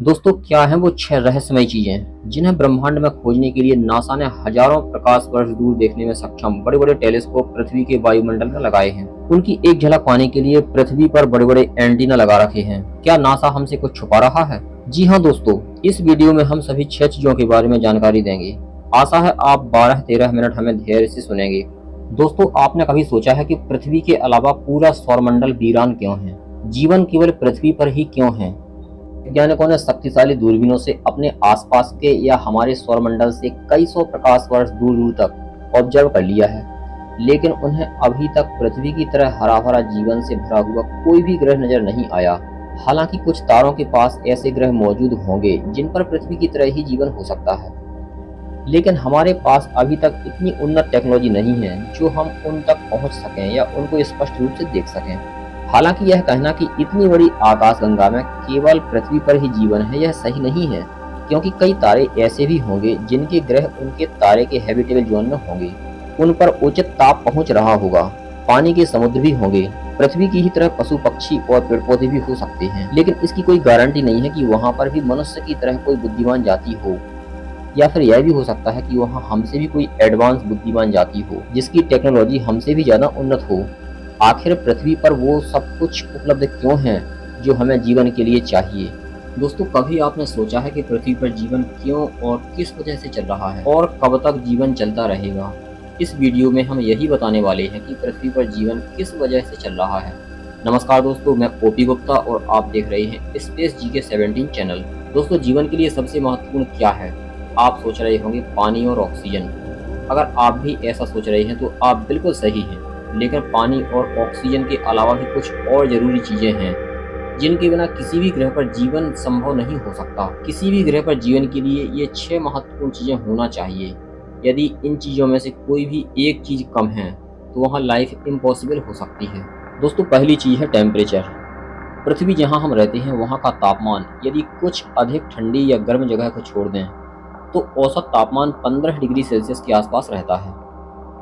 दोस्तों, क्या हैं वो 6 रहस्यमयी चीजें जिन्हें ब्रह्मांड में खोजने के लिए नासा ने हजारों प्रकाश वर्ष दूर देखने में सक्षम बड़े-बड़े टेलीस्कोप पृथ्वी के वायुमंडल में लगाए हैं। उनकी एक झलक पाने के लिए पृथ्वी पर बड़े-बड़े एंटीना लगा रखे हैं। क्या नासा हमसे कुछ छुपा रहा है? जी हाँ दोस्तों, इस वीडियो में हम सभी 6 चीजों के बारे में जानकारी देंगे। आशा है आप 12-13 मिनट हमें धैर्य से सुनेंगे। दोस्तों, आपने कभी सोचा है कि पृथ्वी के अलावा पूरा सौरमंडल वीरान क्यों है? जीवन केवल पृथ्वी पर ही क्यों है? वैज्ञानिकों ने शक्तिशाली दूरबीनों से अपने आसपास के या हमारे सौरमंडल से कई सौ प्रकाश वर्ष दूर दूर तक ऑब्जर्व कर लिया है, लेकिन उन्हें अभी तक पृथ्वी की तरह हरा भरा जीवन से भरा हुआ कोई भी ग्रह नजर नहीं आया। हालांकि कुछ तारों के पास ऐसे ग्रह मौजूद होंगे जिन पर पृथ्वी की तरह ही जीवन हो सकता है, लेकिन हमारे पास अभी तक इतनी उन्नत टेक्नोलॉजी नहीं है जो हम उन तक पहुंच सकें या उनको स्पष्ट रूप से देख सकें। हालांकि यह कहना कि इतनी बड़ी आकाशगंगा में केवल पृथ्वी पर ही जीवन है, यह सही नहीं है, क्योंकि कई तारे ऐसे भी होंगे जिनके ग्रह उनके तारे के हैबिटेबल जोन में होंगे। उन पर उचित ताप पहुंच रहा होगा। पानी के समुद्र भी होंगे। पृथ्वी की ही तरह पशु पक्षी और पेड़ पौधे भी हो सकते हैं, लेकिन इसकी कोई गारंटी नहीं है कि वहां पर भी मनुष्य की तरह कोई बुद्धिमान जाति हो, या फिर यह भी हो सकता है कि वहां हमसे भी कोई एडवांस बुद्धिमान जाति हो जिसकी टेक्नोलॉजी हमसे भी ज्यादा उन्नत हो। आखिर पृथ्वी पर वो सब कुछ उपलब्ध क्यों है जो हमें जीवन के लिए चाहिए? दोस्तों, कभी आपने सोचा है कि पृथ्वी पर जीवन क्यों और किस वजह से चल रहा है और कब तक जीवन चलता रहेगा? इस वीडियो में हम यही बताने वाले हैं कि पृथ्वी पर जीवन किस वजह से चल रहा है। नमस्कार दोस्तों, मैं ओपी गुप्ता और आप देख रहे हैं स्पेस जीके 17 चैनल। दोस्तों, जीवन के लिए सबसे महत्वपूर्ण क्या है? आप सोच रहे होंगे पानी और ऑक्सीजन। अगर आप भी ऐसा सोच रहे हैं तो आप बिल्कुल सही हैं, लेकिन पानी और ऑक्सीजन के अलावा भी कुछ और जरूरी चीजें हैं जिनके बिना किसी भी ग्रह पर जीवन संभव नहीं हो सकता। किसी भी ग्रह पर जीवन के लिए ये 6 महत्वपूर्ण चीजें होना चाहिए। यदि इन चीजों में से कोई भी एक चीज कम है तो वहाँ लाइफ इम्पॉसिबल हो सकती है। दोस्तों, पहली चीज है टेम्परेचर। पृथ्वी जहाँ हम रहते हैं वहाँ का तापमान यदि कुछ अधिक ठंडी या गर्म जगह को छोड़ दें तो औसत तापमान 15 डिग्री सेल्सियस के आसपास रहता है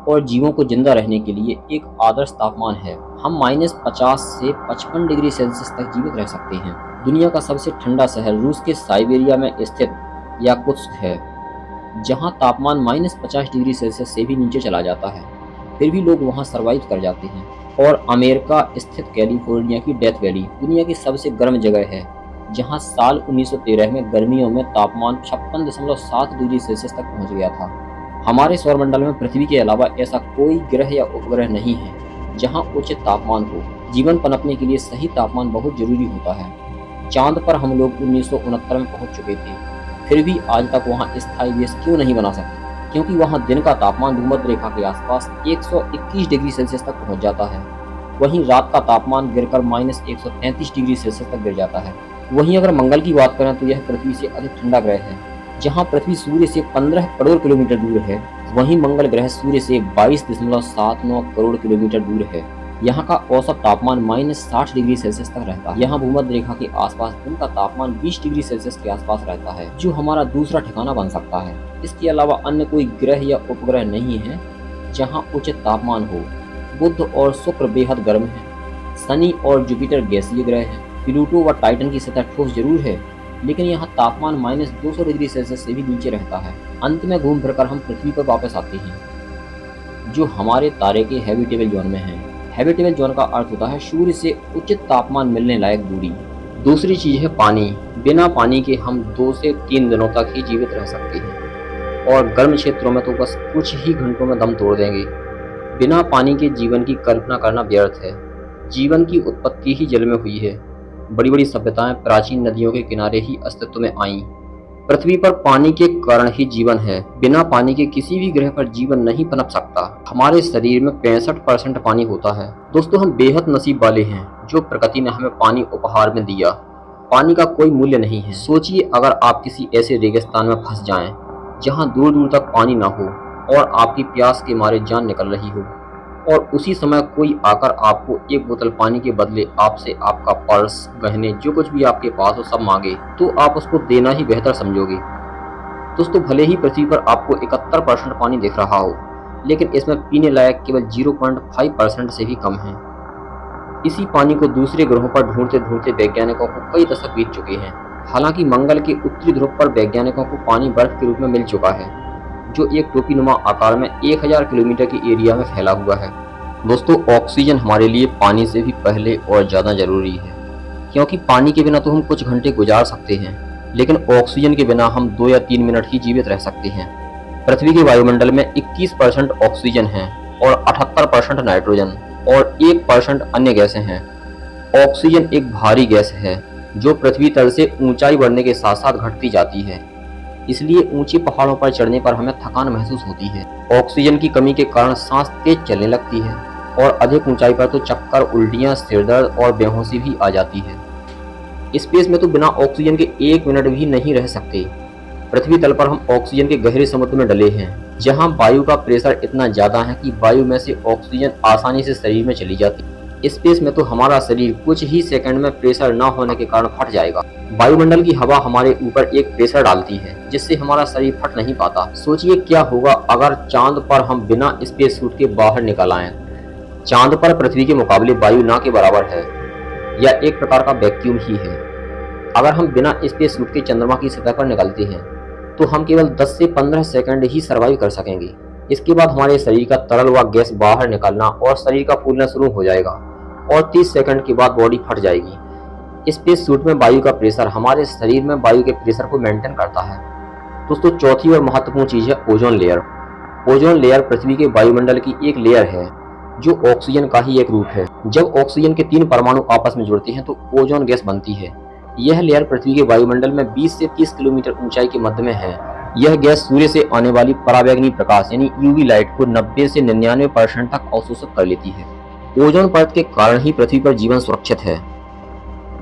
और जीवों को जिंदा रहने के लिए एक आदर्श तापमान है। हम -50 से 55 डिग्री सेल्सियस तक जीवित रह सकते हैं। दुनिया का सबसे ठंडा शहर रूस के साइबेरिया में स्थित याकुत्स्क है, जहां तापमान -50 डिग्री सेल्सियस से भी नीचे चला जाता है, फिर भी लोग वहां सर्वाइव कर जाते हैं। और अमेरिका स्थित कैलिफोर्निया की डेथ वैली दुनिया की सबसे गर्म जगह है, जहां साल 1913 में गर्मियों में तापमान 56.7 डिग्री सेल्सियस तक पहुंच गया था। हमारे सौरमंडल में पृथ्वी के अलावा ऐसा कोई ग्रह या उपग्रह नहीं है जहां उचित तापमान हो। जीवन पनपने के लिए सही तापमान बहुत जरूरी होता है। चांद पर हम लोग 1969 में पहुंच चुके थे, फिर भी आज तक वहां स्थायी बेस क्यों नहीं बना सके? क्योंकि वहां दिन का तापमान भूमध्य रेखा के आसपास 121 डिग्री सेल्सियस तक पहुंच जाता है, वहीं रात का तापमान गिरकर -133 डिग्री सेल्सियस तक गिर जाता है। वहीं अगर मंगल की बात करें तो यह पृथ्वी से अधिक ठंडा ग्रह है। जहां पृथ्वी सूर्य से 15 करोड़ किलोमीटर दूर है, वहीं मंगल ग्रह सूर्य से 22.79 करोड़ किलोमीटर दूर है। यहाँ का औसत तापमान -60 डिग्री सेल्सियस तक रहता है। यहाँ भूमध्य रेखा के आसपास दिन का तापमान 20 डिग्री सेल्सियस के आसपास रहता है, जो हमारा दूसरा ठिकाना बन सकता है। इसके अलावा अन्य कोई ग्रह या उपग्रह नहीं है जहाँ उचित तापमान हो। बुध और शुक्र बेहद गर्म है। शनि और जुपिटर गैसीय ग्रह है। प्लूटो व टाइटन की सतह ठोस जरूर है, लेकिन यहाँ तापमान -200 डिग्री सेल्सियस से भी नीचे रहता है। अंत में घूम फिरकर हम पृथ्वी पर वापस आते हैं, जो हमारे तारे के हैबिटेबल जोन में है। हैबिटेबल जोन का अर्थ होता है सूर्य से उचित तापमान मिलने लायक दूरी। दूसरी चीज है पानी। बिना पानी के हम 2 से 3 दिनों तक ही जीवित रह सकते हैं, और गर्म क्षेत्रों में तो बस कुछ ही घंटों में दम तोड़ देंगे। बिना पानी के जीवन की कल्पना करना व्यर्थ है। जीवन की उत्पत्ति ही जल में हुई है। बड़ी बड़ी सभ्यताएं प्राचीन नदियों के किनारे ही अस्तित्व में आईं। पृथ्वी पर पानी के कारण ही जीवन है। बिना पानी के किसी भी ग्रह पर जीवन नहीं पनप सकता। हमारे शरीर में 65% पानी होता है। दोस्तों, हम बेहद नसीब वाले हैं जो प्रकृति ने हमें पानी उपहार में दिया। पानी का कोई मूल्य नहीं है। सोचिए, अगर आप किसी ऐसे रेगिस्तान में फंस जाएं जहां दूर दूर तक पानी ना हो और आपकी प्यास के मारे जान निकल रही हो, और उसी समय कोई आकर आपको एक बोतल पानी के बदले आपसे आपका पर्स, गहने, जो कुछ भी आपके पास हो सब मांगे, तो आप उसको देना ही बेहतर समझोगे। दोस्तों, भले ही पृथ्वी पर आपको 71% पानी दिख रहा हो, लेकिन इसमें पीने लायक केवल 0.5% से भी कम है। इसी पानी को दूसरे ग्रहों पर ढूंढते ढूंढते वैज्ञानिकों को कई दशक बीत चुके हैं। हालांकि मंगल के उत्तरी ध्रुव पर वैज्ञानिकों को पानी बर्फ के रूप में मिल चुका है, जो एक टोपीनुमा आकार में 1000 किलोमीटर के एरिया में फैला हुआ है। दोस्तों, ऑक्सीजन हमारे लिए पानी से भी पहले और ज़्यादा ज़रूरी है, क्योंकि पानी के बिना तो हम कुछ घंटे गुजार सकते हैं, लेकिन ऑक्सीजन के बिना हम 2 या 3 मिनट ही जीवित रह सकते हैं। पृथ्वी के वायुमंडल में 21% ऑक्सीजन है और 78% नाइट्रोजन और 1% अन्य गैसें हैं। ऑक्सीजन एक भारी गैस है जो पृथ्वी तल से ऊंचाई बढ़ने के साथ साथ घटती जाती है, इसलिए ऊंचे पहाड़ों पर चढ़ने पर हमें थकान महसूस होती है। ऑक्सीजन की कमी के कारण सांस तेज चलने लगती है और अधिक ऊंचाई पर तो चक्कर, उल्टियां, सिरदर्द और बेहोशी भी आ जाती है। स्पेस में तो बिना ऑक्सीजन के 1 मिनट भी नहीं रह सकते। पृथ्वी तल पर हम ऑक्सीजन के गहरे समुद्र में डले हैं, जहां वायु का प्रेशर इतना ज्यादा है कि वायु में से ऑक्सीजन आसानी से शरीर में चली जाती है। स्पेस में तो हमारा शरीर कुछ ही सेकंड में प्रेशर न होने के कारण फट जाएगा। वायुमंडल की हवा हमारे ऊपर एक प्रेशर डालती है, जिससे हमारा शरीर फट नहीं पाता। सोचिए क्या होगा अगर चांद पर हम बिना स्पेस सूट के बाहर निकल आए। चांद पर पृथ्वी के मुकाबले वायु ना के बराबर है, या एक प्रकार का वैक्यूम ही है। अगर हम बिना स्पेस सूट के चंद्रमा की सतह पर निकलते हैं तो हम केवल 10 से 15 सेकंड ही सर्वाइव कर सकेंगे। इसके बाद हमारे शरीर का तरल व गैस बाहर निकलना और शरीर का फूलना शुरू हो जाएगा और 30 सेकंड के बाद बॉडी फट जाएगी। स्पेस सूट में वायु का प्रेशर हमारे शरीर में वायु के प्रेशर को मेंटेन करता है। दोस्तों, चौथी और महत्वपूर्ण चीज है ओजोन लेयर। ओजोन लेयर पृथ्वी के वायुमंडल की एक लेयर है जो ऑक्सीजन का ही एक रूप है। जब ऑक्सीजन के 3 परमाणु आपस में जुड़ते हैं तो ओजोन गैस बनती है। यह लेयर पृथ्वी के वायुमंडल में 20 से 30 किलोमीटर ऊंचाई के मध्य में है। यह गैस सूर्य से आने वाली पराबैंगनी प्रकाश यानी यूवी लाइट को 90 से 99% तक अवशोषित कर लेती है। ओजोन परत के कारण ही पृथ्वी पर जीवन सुरक्षित है।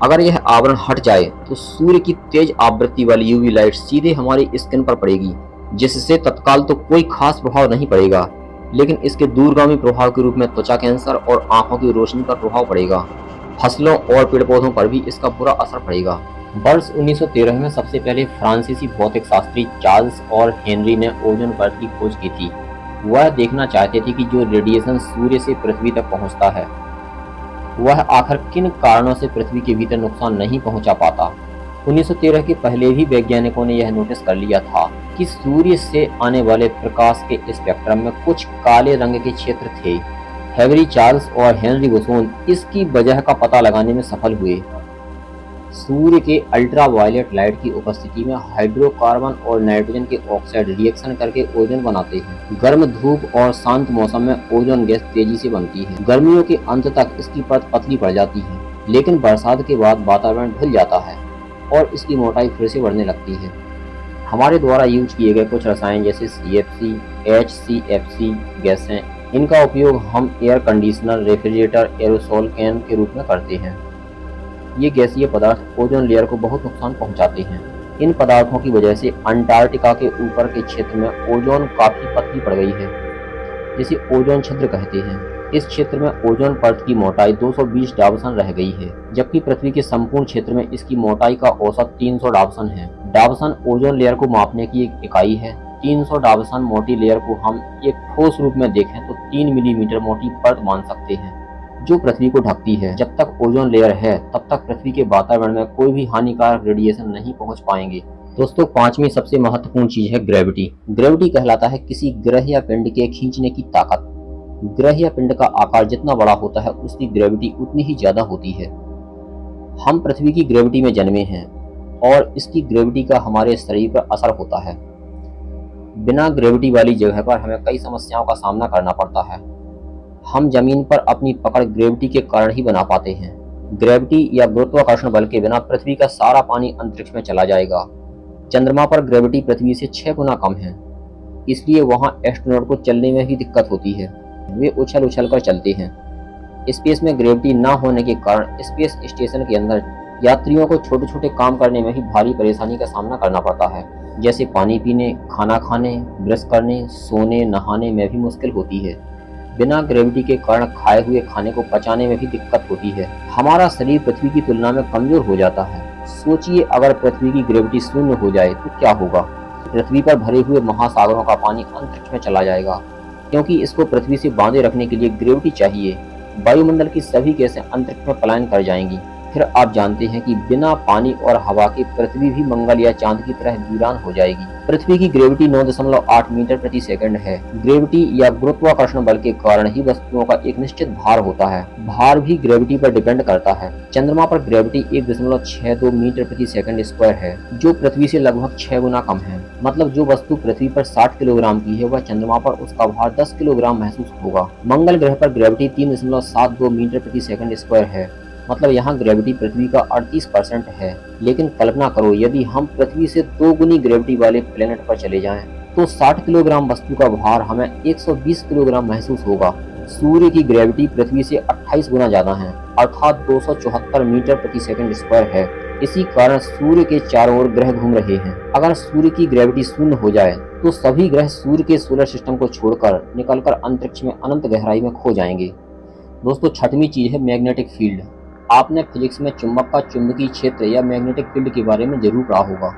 अगर यह आवरण हट जाए तो सूर्य की तेज आवृत्ति वाली यूवी लाइट सीधे हमारी स्किन पर पड़ेगी, जिससे तत्काल तो कोई खास प्रभाव नहीं पड़ेगा, लेकिन इसके दूरगामी प्रभाव के रूप में त्वचा कैंसर और आंखों की रोशनी पर प्रभाव पड़ेगा। फसलों और पेड़ पौधों पर भी इसका बुरा असर पड़ेगा। वर्ष 1913 में सबसे पहले फ्रांसीसी भौतिक शास्त्री चार्ल्स और हेनरी ने ओजोन परत की खोज की थी। वह देखना चाहते थे कि जो रेडिएशन सूर्य से पृथ्वी तक पहुंचता है वह आखिर किन कारणों से पृथ्वी के भीतर नुकसान नहीं पहुंचा पाता। 1913 के पहले भी वैज्ञानिकों ने यह नोटिस कर लिया था कि सूर्य से आने वाले प्रकाश के स्पेक्ट्रम में कुछ काले रंग के क्षेत्र थे। हेनरी चार्ल्स और हेनरी बोसोन इसकी वजह का पता लगाने में सफल हुए। सूर्य के अल्ट्रावायलेट लाइट की उपस्थिति में हाइड्रोकार्बन और नाइट्रोजन के ऑक्साइड रिएक्शन करके ओजोन बनाते हैं। गर्म धूप और शांत मौसम में ओजोन गैस तेजी से बनती है। गर्मियों के अंत तक इसकी परत पतली पड़ जाती है, लेकिन बरसात के बाद वातावरण धुल जाता है और इसकी मोटाई फिर से बढ़ने लगती है। हमारे द्वारा यूज किए गए कुछ रसायन जैसे CFC, HCFC गैसें, इनका उपयोग हम air conditioner, refrigerator, aerosol can के रूप में करते हैं। ये गैसीय पदार्थ ओजोन लेयर को बहुत नुकसान पहुंचाते हैं। इन पदार्थों की वजह से अंटार्कटिका के ऊपर के क्षेत्र में ओजोन काफी पतली पड़ गई है, जिसे ओजोन छिद्र कहते हैं। इस क्षेत्र में ओजोन परत की मोटाई 220 डावसन रह गई है, जबकि पृथ्वी के संपूर्ण क्षेत्र में इसकी मोटाई का औसत 300 डावसन है। डावसन ओजोन लेयर को मापने की एक इकाई है। 300 डावसन मोटी लेयर को हम एक ठोस रूप में देखें तो 3 मिलीमीटर मोटी परत मान सकते हैं, जो पृथ्वी को ढकती है। जब तक ओजोन लेयर है तब तक पृथ्वी के वातावरण में कोई भी हानिकारक रेडिएशन नहीं पहुंच पाएंगे। दोस्तों, 5वीं सबसे महत्वपूर्ण चीज है ग्रेविटी। ग्रेविटी कहलाता है किसी ग्रह या पिंड के खींचने की ताकत। ग्रह या पिंड का आकार जितना बड़ा होता है उसकी ग्रेविटी उतनी ही ज्यादा होती है। हम पृथ्वी की ग्रेविटी में जन्मे हैं और इसकी ग्रेविटी का हमारे शरीर पर असर होता है। बिना ग्रेविटी वाली जगह पर हमें कई समस्याओं का सामना करना पड़ता है। हम जमीन पर अपनी पकड़ ग्रेविटी के कारण ही बना पाते हैं। ग्रेविटी या गुरुत्वाकर्षण बल के बिना पृथ्वी का सारा पानी अंतरिक्ष में चला जाएगा। चंद्रमा पर ग्रेविटी पृथ्वी से 6 गुना कम है, इसलिए वहां एस्ट्रोनॉट को चलने में भी दिक्कत होती है। वे उछल उछल कर चलते हैं। स्पेस में ग्रेविटी न होने के कारण स्पेस स्टेशन के अंदर यात्रियों को छोटे छोटे काम करने में भी भारी परेशानी का सामना करना पड़ता है, जैसे पानी पीने, खाना खाने, ब्रश करने, सोने, नहाने में भी मुश्किल होती है। बिना ग्रेविटी के कारण खाए हुए खाने को पचाने में भी दिक्कत होती है। हमारा शरीर पृथ्वी की तुलना में कमजोर हो जाता है। सोचिए अगर पृथ्वी की ग्रेविटी शून्य हो जाए तो क्या होगा। पृथ्वी पर भरे हुए महासागरों का पानी अंतरिक्ष में चला जाएगा, क्योंकि इसको पृथ्वी से बांधे रखने के लिए ग्रेविटी चाहिए। वायुमंडल की सभी गैसें अंतरिक्ष में पलायन कर जाएंगी। फिर आप जानते हैं कि बिना पानी और हवा के पृथ्वी भी मंगल या चांद की तरह वीरान हो जाएगी। पृथ्वी की ग्रेविटी 9.8 मीटर प्रति सेकंड है। ग्रेविटी या गुरुत्वाकर्षण बल के कारण ही वस्तुओं का एक निश्चित भार होता है। भार भी ग्रेविटी पर डिपेंड करता है। चंद्रमा पर ग्रेविटी 1.62 मीटर प्रति सेकंड स्क्वायर है, जो पृथ्वी से लगभग 6 गुना कम है। मतलब जो वस्तु पृथ्वी पर 60 किलोग्राम की है, वह चंद्रमा पर उसका भार 10 किलोग्राम महसूस होगा। मंगल ग्रह पर ग्रेविटी 3.72 मीटर प्रति सेकंड स्क्वायर है। मतलब यहाँ ग्रेविटी पृथ्वी का 38% है। लेकिन कल्पना करो, यदि हम पृथ्वी से 2 गुनी ग्रेविटी वाले प्लेनेट पर चले जाएं, तो 60 किलोग्राम वस्तु का भार हमें 120 किलोग्राम महसूस होगा। सूर्य की ग्रेविटी पृथ्वी से 28 गुना ज्यादा है, अर्थात 274 मीटर प्रति सेकंड स्क्वायर है। इसी कारण सूर्य के चारों ओर ग्रह घूम रहे हैं। अगर सूर्य की ग्रेविटी शून्य हो जाए तो सभी ग्रह सूर्य के सोलर सिस्टम को छोड़कर निकलकर अंतरिक्ष में अनंत गहराई में खो जाएंगे। दोस्तों, छठवीं चीज है मैग्नेटिक फील्ड। आपने फिजिक्स में चुंबक का चुंबकीय क्षेत्र या मैग्नेटिक फील्ड के बारे में जरूर पढ़ा होगा।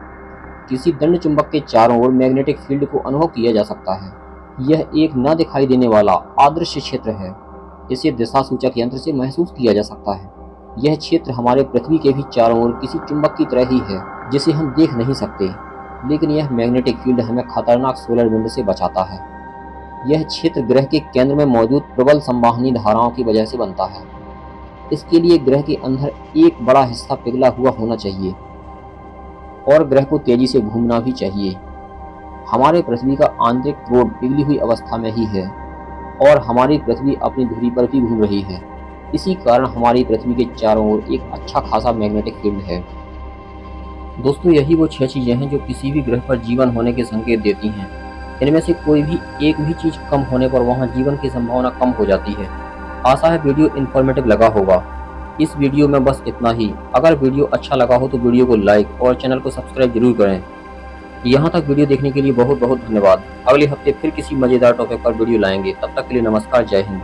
किसी दंड चुंबक के चारों ओर मैग्नेटिक फील्ड को अनुभव किया जा सकता है। यह एक न दिखाई देने वाला अदृश्य क्षेत्र है। इसे दिशा सूचक यंत्र से महसूस किया जा सकता है। यह क्षेत्र हमारे पृथ्वी के भी चारों ओर किसी चुंबक की तरह ही है, जिसे हम देख नहीं सकते। लेकिन यह मैग्नेटिक फील्ड हमें खतरनाक सोलर विंड से बचाता है। यह क्षेत्र ग्रह के केंद्र में मौजूद प्रबल संवाहनी धाराओं की वजह से बनता है। इसके लिए ग्रह के अंदर एक बड़ा हिस्सा पिघला हुआ होना चाहिए और ग्रह को तेजी से घूमना भी चाहिए। हमारे पृथ्वी का आंतरिक ध्रुव पिघली हुई अवस्था में ही है और हमारी पृथ्वी अपनी धुरी पर भी घूम रही है। इसी कारण हमारी पृथ्वी के चारों ओर एक अच्छा खासा मैग्नेटिक फील्ड है। दोस्तों, यही वो 6 चीजें हैं जो किसी भी ग्रह पर जीवन होने के संकेत देती हैं। इनमें से कोई भी एक भी चीज कम होने पर वहां जीवन की संभावना कम हो जाती है। आशा है वीडियो इन्फॉर्मेटिव लगा होगा। इस वीडियो में बस इतना ही। अगर वीडियो अच्छा लगा हो तो वीडियो को लाइक और चैनल को सब्सक्राइब जरूर करें। यहाँ तक वीडियो देखने के लिए बहुत बहुत धन्यवाद। अगले हफ्ते फिर किसी मजेदार टॉपिक पर वीडियो लाएंगे। तब तक के लिए नमस्कार, जय हिंद।